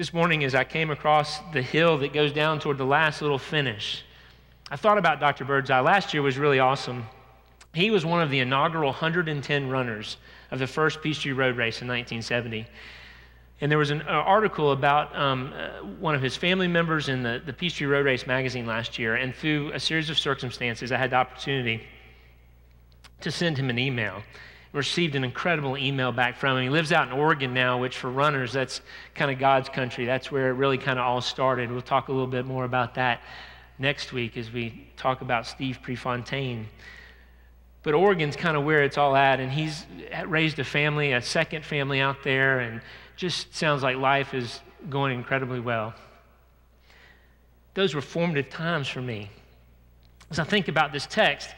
This morning, as I came across the hill that goes down toward the last little finish, I thought about Dr. Birdseye. Last year was really awesome. He was one of the inaugural 110 runners of the first Peachtree Road Race in 1970. And there was an article about one of his family members in the Peachtree Road Race magazine last year, and through a series of circumstances, I had the opportunity to send him an email. Received an incredible email back from him. He lives out in Oregon now, which for runners, that's kind of God's country. That's where it really kind of all started. We'll talk a little bit more about that next week as we talk about Steve Prefontaine. But Oregon's kind of where it's all at, and he's raised a family, a second family out there, and just sounds like life is going incredibly well. Those were formative times for me. As I think about this text,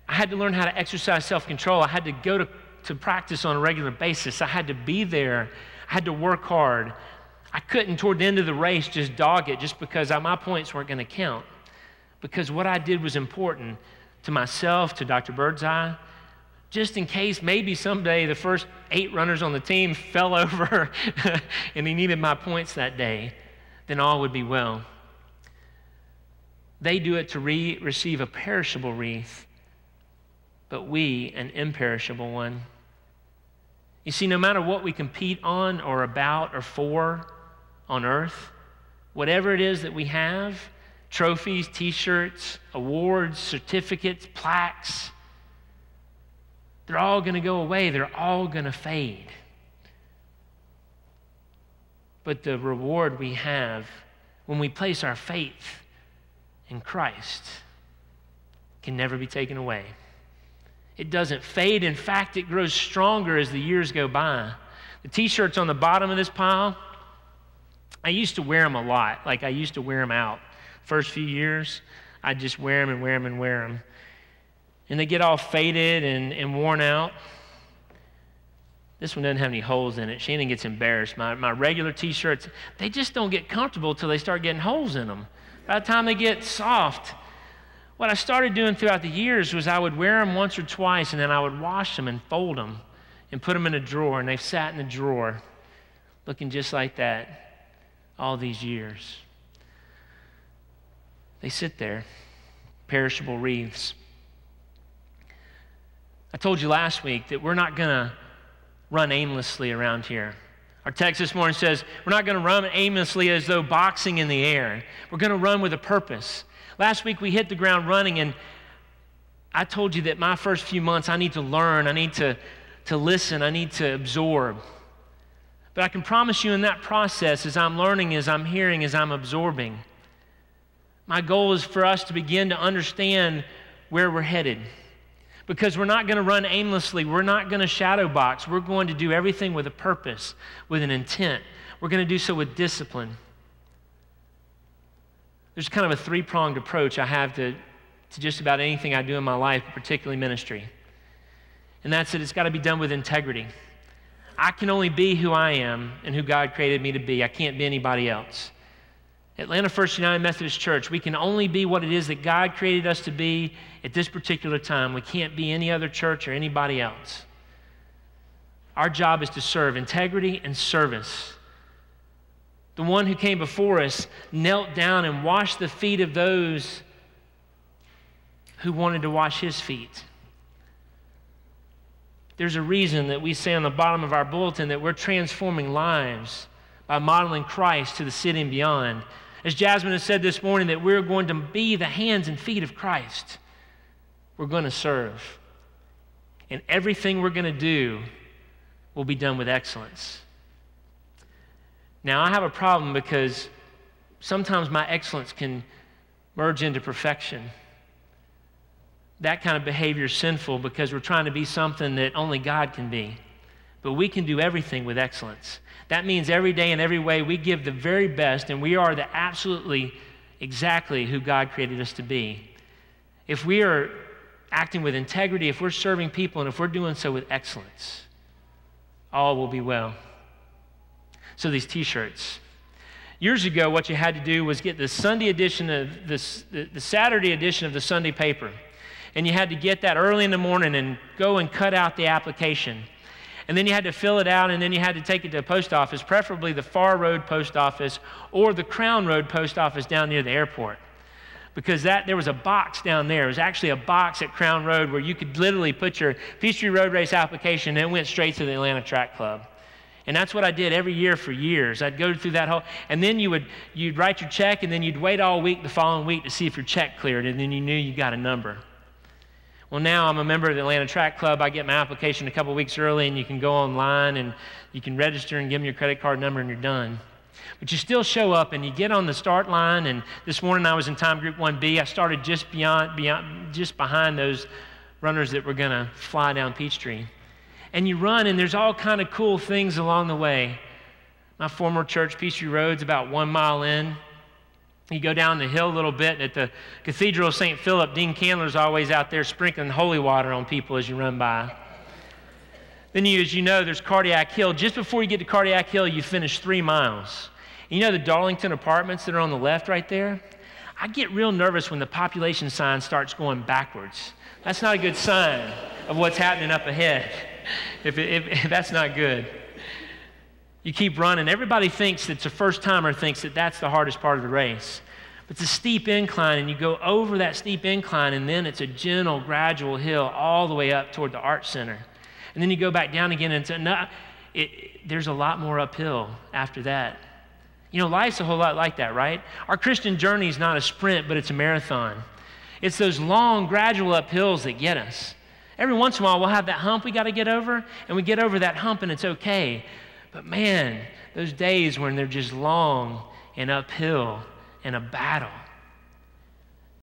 I had to learn how to exercise self-control. I had to go to practice on a regular basis. I had to be there. I had to work hard. I couldn't, toward the end of the race, just dog it just because my points weren't going to count. Because what I did was important to myself, to Dr. Birdseye, just in case maybe someday the first 8 runners on the team fell over and he needed my points that day, then all would be well. They do it to receive a perishable wreath, but we an imperishable one. You see, no matter what we compete on or about or for on earth, whatever it is that we have, trophies, t-shirts, awards, certificates, plaques, they're all going to go away. They're all going to fade. But the reward we have when we place our faith in Christ can never be taken away. It doesn't fade. In fact, it grows stronger as the years go by. The t-shirts on the bottom of this pile, I used to wear them a lot. Like I used to wear them out. First few years, I'd just wear them and wear them and wear them. And they get all faded and worn out. This one doesn't have any holes in it. Shannon gets embarrassed. My regular t-shirts, they just don't get comfortable until they start getting holes in them. By the time they get soft, what I started doing throughout the years was I would wear them once or twice, and then I would wash them and fold them and put them in a drawer, and they've sat in the drawer looking just like that all these years. They sit there, perishable wreaths. I told you last week that we're not going to run aimlessly around here. Our text this morning says we're not going to run aimlessly as though boxing in the air. We're going to run with a purpose. Last week we hit the ground running, and I told you that my first few months I need to learn, I need to listen, I need to absorb. But I can promise you in that process, as I'm learning, as I'm hearing, as I'm absorbing, my goal is for us to begin to understand where we're headed. Because we're not going to run aimlessly. We're not going to shadow box. We're going to do everything with a purpose, with an intent. We're going to do so with discipline. There's kind of a 3-pronged approach I have to just about anything I do in my life, particularly ministry. And that's that it's got to be done with integrity. I can only be who I am and who God created me to be. I can't be anybody else. Atlanta First United Methodist Church, we can only be what it is that God created us to be at this particular time. We can't be any other church or anybody else. Our job is to serve, integrity and service. The one who came before us knelt down and washed the feet of those who wanted to wash his feet. There's a reason that we say on the bottom of our bulletin that we're transforming lives by modeling Christ to the city and beyond. As Jasmine has said this morning, that we're going to be the hands and feet of Christ. We're going to serve. And everything we're going to do will be done with excellence. Now, I have a problem because sometimes my excellence can merge into perfection. That kind of behavior is sinful because we're trying to be something that only God can be. But we can do everything with excellence. That means every day and every way we give the very best, and we are the absolutely exactly who God created us to be. If we are acting with integrity, if we're serving people, and if we're doing so with excellence, all will be well. So these t-shirts. Years ago, what you had to do was get the Sunday edition of the Saturday edition of the Sunday paper. And you had to get that early in the morning and go and cut out the application. And then you had to fill it out, and then you had to take it to the post office, preferably the Far Road post office or the Crown Road post office down near the airport. Because there was a box down there. It was actually a box at Crown Road where you could literally put your Peachtree Road Race application, and it went straight to the Atlanta Track Club. And that's what I did every year for years. I'd go through that whole, and then you'd write your check, and then you'd wait all week the following week to see if your check cleared, and then you knew you got a number. Well, now I'm a member of the Atlanta Track Club. I get my application a couple weeks early, and you can go online, and you can register and give them your credit card number, and you're done. But you still show up, and you get on the start line, and this morning I was in time group 1B. I started just behind those runners that were going to fly down Peachtree. And you run, and there's all kind of cool things along the way. My former church, Peachtree Road's about 1 mile in. You go down the hill a little bit, and at the Cathedral of St. Philip, Dean Candler's always out there sprinkling holy water on people as you run by. Then, as you know, there's Cardiac Hill. Just before you get to Cardiac Hill, you finish 3 miles. And you know the Darlington apartments that are on the left right there? I get real nervous when the population sign starts going backwards. That's not a good sign of what's happening up ahead, if that's not good. You keep running. Everybody thinks that's a first-timer thinks that that's the hardest part of the race. But it's a steep incline, and you go over that steep incline, and then it's a gentle, gradual hill all the way up toward the Art Center. And then you go back down again, and there's a lot more uphill after that. You know, life's a whole lot like that, right? Our Christian journey is not a sprint, but it's a marathon. It's those long, gradual uphills that get us. Every once in a while, we'll have that hump we got to get over, and we get over that hump, and it's okay. But man, those days when they're just long and uphill and a battle,